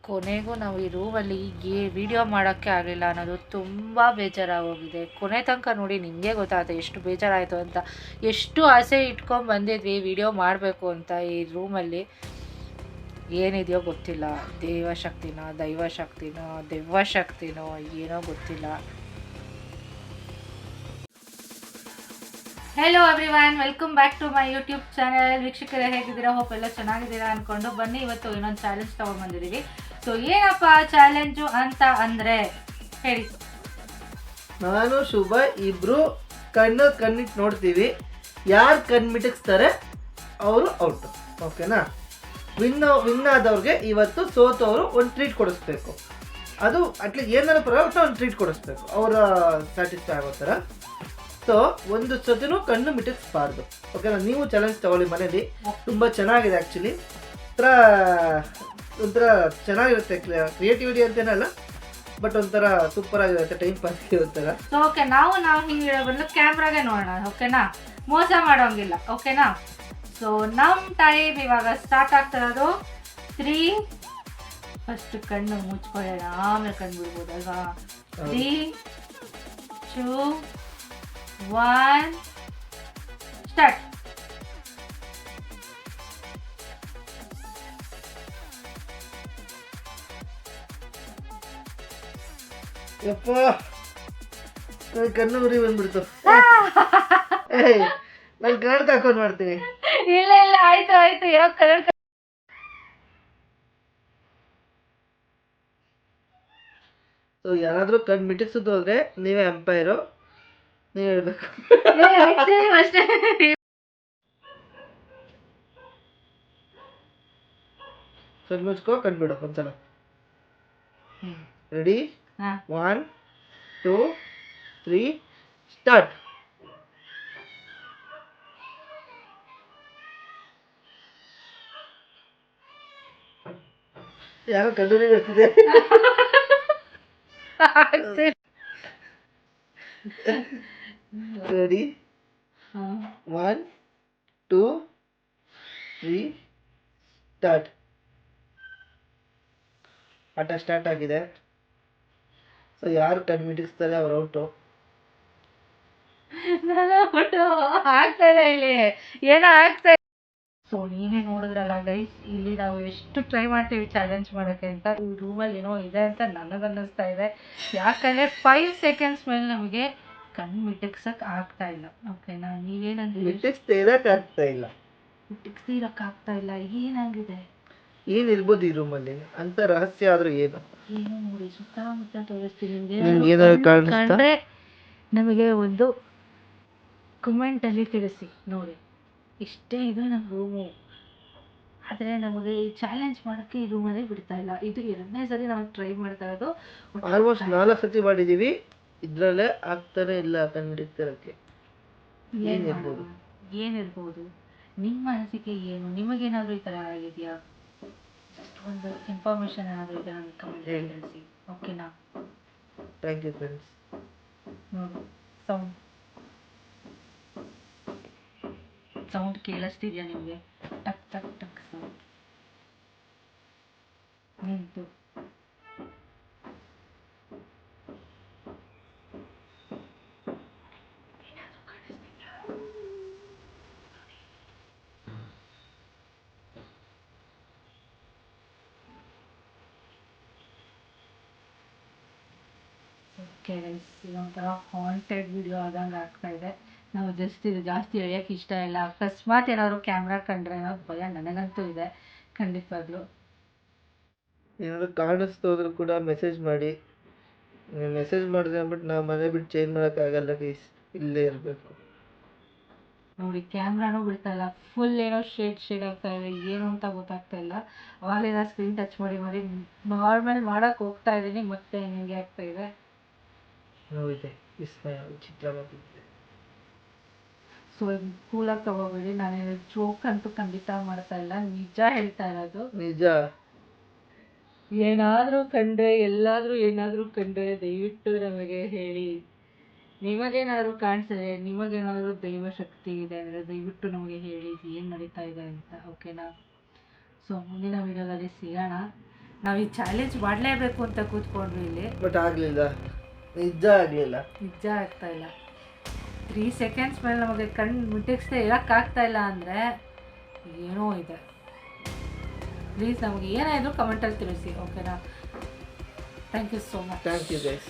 ಕೊನೆಗೂ ನಾವು ಈ ರೂಮಲ್ಲಿ ವಿಡಿಯೋ ಮಾಡೋಕ್ಕೆ ಆಗಲಿಲ್ಲ ಅನ್ನೋದು ತುಂಬ ಬೇಜಾರಾಗೋಗಿದೆ. ಕೊನೆ ತನಕ ನೋಡಿ ನಿಮಗೆ ಗೊತ್ತಾಗುತ್ತೆ ಎಷ್ಟು ಬೇಜಾರಾಯಿತು ಅಂತ. ಎಷ್ಟು ಆಸೆ ಇಟ್ಕೊಂಡು ಬಂದಿದ್ವಿ ವಿಡಿಯೋ ಮಾಡಬೇಕು ಅಂತ ಈ ರೂಮಲ್ಲಿ. ಏನಿದೆಯೋ ಗೊತ್ತಿಲ್ಲ, ದೈವಶಕ್ತಿನೋ ಏನೋ ಗೊತ್ತಿಲ್ಲ. Hello everyone, welcome back to my YouTube channel. ವೀಕ್ಷಕರೇ ಹೇಗಿದ್ದೀರಾ? ಹೋಪ್ ಎಲ್ಲ ಚೆನ್ನಾಗಿದ್ದೀರಾ ಅಂದ್ಕೊಂಡು ಬನ್ನಿ. ಇವತ್ತು ಇನ್ನೊಂದು ಚಾಲೆಂಜ್ ತೊಗೊಂಡು ಬಂದಿದ್ದೀವಿ. ಸೊ ಏನಪ್ಪ ಚಾಲೆಂಜು ಅಂತ ಅಂದರೆ ಹೇಳಿ. ನಾನು ಶುಭ ಇಬ್ರು ಕಣ್ಣಿಟ್ಟು ನೋಡ್ತೀವಿ. ಯಾರು ಕಣ್ಣು ಮಿಟಕ್ಸ್ತಾರೆ ಅವರು ಔಟ್. ಓಕೆನಾ? ವಿನ್ ಆದವ್ರಿಗೆ ಇವತ್ತು ಸೋತವರು ಒಂದು ಟ್ರೀಟ್ ಕೊಡಿಸ್ಬೇಕು. ಅದು ಅಟ್ಲೀಸ್ಟ್ ಏನಾದ್ರು ಪರವಾಗಿಲ್ಲ ಒಂದು ಟ್ರೀಟ್ ಕೊಡಿಸ್ಬೇಕು, ಅವರ ಸ್ಯಾಟಿಸ್ಫೈ ಆಗೋ ಥರ. ಸೊ ಒಂದು ಸತಿನೂ ಕಣ್ಣು ಮಿಟಕ್ಸ್ಬಾರ್ದು. ಓಕೆನಾ? ನೀವು ಚಾಲೆಂಜ್ ತಗೊಳ್ಳಿ ಮನೇಲಿ. ತುಂಬ ಚೆನ್ನಾಗಿದೆ ಆ್ಯಕ್ಚುಲಿ. ಒಂಥರ ಚೆನ್ನಾಗಿರುತ್ತೆ. ಕ್ರಿಯೇಟಿವಿಟಿ ಅಂತೇನಲ್ಲ, ಬಟ್ ಒಂಥರ ಸೂಪರ್ ಆಗಿರುತ್ತೆ, ಟೈಮ್ ಪಾಸ್ಗೆ ಒಂಥರ. ಸೊ ಓಕೆ, ನಾವು ಹಿಂಗೆ ಬದಲು ಕ್ಯಾಮ್ರಾಗೆ ನೋಡೋಣ. ಓಕೆನಾ? ಮೋಸ ಮಾಡೋಂಗಿಲ್ಲ. ಓಕೆನಾ? ಸೊ ನಮ್ಮ ಟೈಮ್ ಇವಾಗ ಸ್ಟಾರ್ಟ್ ಆಗ್ತಿರೋದು 3. ಫಸ್ಟ್ ಕಣ್ಣು ಮುಚ್ಕೊಳ್ಳೋಣ, ಆಮೇಲೆ ಕಣ್ಣು ಬಿಡ್ಬೋದಲ್ವಾ? 3, 2, 1 ಸ್ಟಾರ್ಟ್. ಯಪ್ಪ, ಕಣ್ಣು ಉರಿ ಬಂದ್ಬಿಡ್ತು. ನಾನು ಕನ್ನಡ ಹಾಕೊಂಡು ಮಾಡ್ತೀನಿ. ಇಲ್ಲ ಆಯ್ತು ಯಾವ ಕಲರ್. ಸೊ ಯಾರಾದ್ರೂ ಕಣ್ಣು ಮಿಟಿಸೋದು ಹೋದ್ರೆ ನೀವೇ ಅಂಪೈರು, ನೀವೇ ಹೇಳ್ಬೇಕು. ಕಣ್ಣು ಮುಚ್ಕೋ, ಕಣ್ಣು ಬಿಡು ಒಂದ್ಸಲ. ರೆಡಿ? 1, 2, 3 ಸ್ಟಾರ್ಟ್. ಯಾರೋ ಕಣ್ಣು ಇರ್ತದೆ. ರೆಡಿ? 1, 2, 3 ಸ್ಟಾರ್ಟ್. ಆಟ ಸ್ಟಾರ್ಟ್ ಆಗಿದೆ. ಸೊ ಯಾರು ಕಣ್ಣು ಮಿಟಿಸ್ತಾರೆ ಅವ್ರು ಔಟು. ಆಗ್ತಾಯಿಲ್ಲ ಇಲ್ಲಿ, ಏನೋ ಆಗ್ತಾ. ಸೊ ನೀವೇ ನೋಡಿದ್ರಲ್ಲ ಗೈಸ್, ಇಲ್ಲಿ ನಾವು ಎಷ್ಟು ಟ್ರೈ ಮಾಡ್ತೀವಿ ಚಾಲೆಂಜ್ ಮಾಡೋಕ್ಕೆ ಅಂತ. ಈ ರೂಮಲ್ಲಿ ಏನೋ ಇದೆ ಅಂತ ನನಗನ್ನಿಸ್ತಾ ಇದೆ. ಯಾಕಂದರೆ 5 ಸೆಕೆಂಡ್ಸ್ ಮೇಲೆ ನಮಗೆ ಕಣ್ಣು ಮಿಟಕ್ಸಕ್ಕೆ ಆಗ್ತಾ ಇಲ್ಲ. ಓಕೆನಾ? ನೀವೇನಂದ್ರೆ ಮಿಟಿಕ್ಸ್ತಿರಕ್ಕಾಗ್ತಾ ಇಲ್ಲ. ಏನಾಗಿದೆ? ಏನಿರ್ಬೋದು ಈ ರೂಮಲ್ಲಿ ಅಂತ ರಹಸ್ಯ ಆದ್ರೂ ಏನು ನೋಡಿ, ಸುತ್ತಮುತ್ತ ತೋರಿಸ್ತೀನಿ. ಕಂಡ್ರೆ ನಮಗೆ ಒಂದು ಕಮೆಂಟಲ್ಲಿ ತಿಳಿಸಿ. ನೋಡಿ, ಇಷ್ಟೇ ಇದು ನಮ್ಮ ರೂಮು. ಆದರೆ ನಮಗೆ ಈ ಚಾಲೆಂಜ್ ಮಾಡೋಕ್ಕೆ ಈ ರೂಮಲ್ಲಿ ಬಿಡ್ತಾ ಇಲ್ಲ. ಇದು 2ನೇ ಸರಿ ನಾವು ಟ್ರೈ ಮಾಡ್ತಾ ಇರೋದು. ಆಲ್ಮೋಸ್ಟ್ 4 ಸತಿ ಮಾಡಿದ್ದೀವಿ. ಇದರಲ್ಲೇ ಆಗ್ತಾನೆ ಇಲ್ಲ ಕಣ್ಣು ಹಿಡಿತಿರೋಕ್ಕೆ. ಏನಿರ್ಬೋದು? ನಿಮ್ಮ ಅನಿಸಿಕೆ ಏನು? ನಿಮಗೇನಾದರೂ ಈ ಥರ ಆಗಿದೆಯಾ? ಒಂದು ಇನ್ಫಾರ್ಮೇಷನ್ ಏನಾದರೂ ಇದೆ ನನಗೆ ಕಮೆಂಟ್ ತಿಳಿಸಿ. ಓಕೆನಾ? Thank you friends. ನೋಡು, ಸೌಂಡ್ ಕೇಳಿಸ್ತಿದ್ಯಾ ನಿಮಗೆ? ಟಕ್ ಟಕ್ ಟಕ್ ಸೌಂಡ್ ನಿಂತು. ಓಕೆ ಗೈಸ್, ಇದೊಂಥರ ಹಾಂಟೆಡ್ ವಿಡಿಯೋ ಆದಂಗೆ ಆಗ್ತಾ ಇದೆ. ನಾವು ಇದು ಜಾಸ್ತಿ ಎಳೆಯೋಕ್ಕೆ ಇಷ್ಟ ಇಲ್ಲ. ಅಕಸ್ಮಾತ್ ಏನಾದ್ರು ಕ್ಯಾಮ್ರಾ ಕಂಡ್ರೆ ಅನ್ನೋದು ಭಯ ನನಗಂತೂ ಇದೆ ಖಂಡಿತವಾಗ್ಲೂ. ಏನಾದರೂ ಕಾಣಿಸ್ತೋದ್ರೂ ಕೂಡ ಮೆಸೇಜ್ ಮಾಡಿ. ನೀವು ಮೆಸೇಜ್ ಮಾಡಿದ್ರೆ ಅಂದ್ಬಿಟ್ಟು ನಾವು ಮನೆ ಬಿಟ್ಟು ಚೇಂಜ್ ಮಾಡೋಕ್ಕಾಗಲ್ಲ ಗೈಸ್, ಇಲ್ಲೇ ಇರಬೇಕು. ನೋಡಿ, ಕ್ಯಾಮ್ರಾನೂ ಬಿಡ್ತಾ ಇಲ್ಲ. ಫುಲ್ ಏನೋ ಶೇಡ್ ಆಗ್ತಾ ಇದೆ, ಏನು ಅಂತ ಗೊತ್ತಾಗ್ತಾ ಇಲ್ಲ. ಅವಾಗಲಿಂದ ಸ್ಕ್ರೀನ್ ಟಚ್ ಮಾಡಿ ನಾರ್ಮಲ್ ಮಾಡೋಕ್ಕೆ ಹೋಗ್ತಾ ಇದ್ದೀನಿ, ಮತ್ತೆ ಹಿಂಗೆ ಆಗ್ತಾ ಇದೆ. ನೋಡಿದೆ ವಿಸ್ಮಯ ವಿಚಿತ್ರವಾಗಿದೆ. ಸೊ ಕೂಲಾಗಿ ತಗೋಬೇಡಿ. ನಾನೇನು ಜೋಕ್ ಅಂತೂ ಖಂಡಿತ ಮಾಡ್ತಾ ಇಲ್ಲ, ನಿಜ ಹೇಳ್ತಾ ಇರೋದು. ನಿಜ. ಎಲ್ಲಾದರೂ ಏನಾದರೂ ಕಂಡ್ರೆ ದಯವಿಟ್ಟು ನಮಗೆ ಹೇಳಿ. ನಿಮಗೇನಾದರೂ ಕಾಣಿಸಿದ್ರೆ, ನಿಮಗೇನಾದರೂ ದೈವಶಕ್ತಿ ಇದೆ ಅಂದರೆ ದಯವಿಟ್ಟು ನಮಗೆ ಹೇಳಿ ಏನು ನಡೀತಾ ಇದೆ ಅಂತ. ಓಕೆನಾ? ಸೊ ಮುಂದಿನ ವಿಡಿಯೋದಲ್ಲಿ ಸಿಗೋಣ. ನಾವು ಈ ಚಾಲೆಂಜ್ ಮಾಡಲೇಬೇಕು ಅಂತ ಕೂತ್ಕೊಂಡ್ವಿ ಇಲ್ಲಿ, ಬಟ್ ಆಗಲಿಲ್ಲ, ನಿಜ ಆಗಲಿಲ್ಲ. ನಿಜ ಆಗ್ತಾ ಇಲ್ಲ. 3 ಸೆಕೆಂಡ್ಸ್ ಮೇಲೆ ನಮಗೆ ಕಣ್ಣು ಮುಟ್ಟಿಸ್ದೆ ಇರೋಕ್ಕಾಗ್ತಾ ಇಲ್ಲ ಅಂದರೆ ಏನೋ ಇದೆ. ಪ್ಲೀಸ್ ನಮಗೆ ಏನಾದರೂ ಕಮೆಂಟಲ್ಲಿ ತಿಳಿಸಿ, ಓಕೆನಾ? Thank you so much. Thank you guys.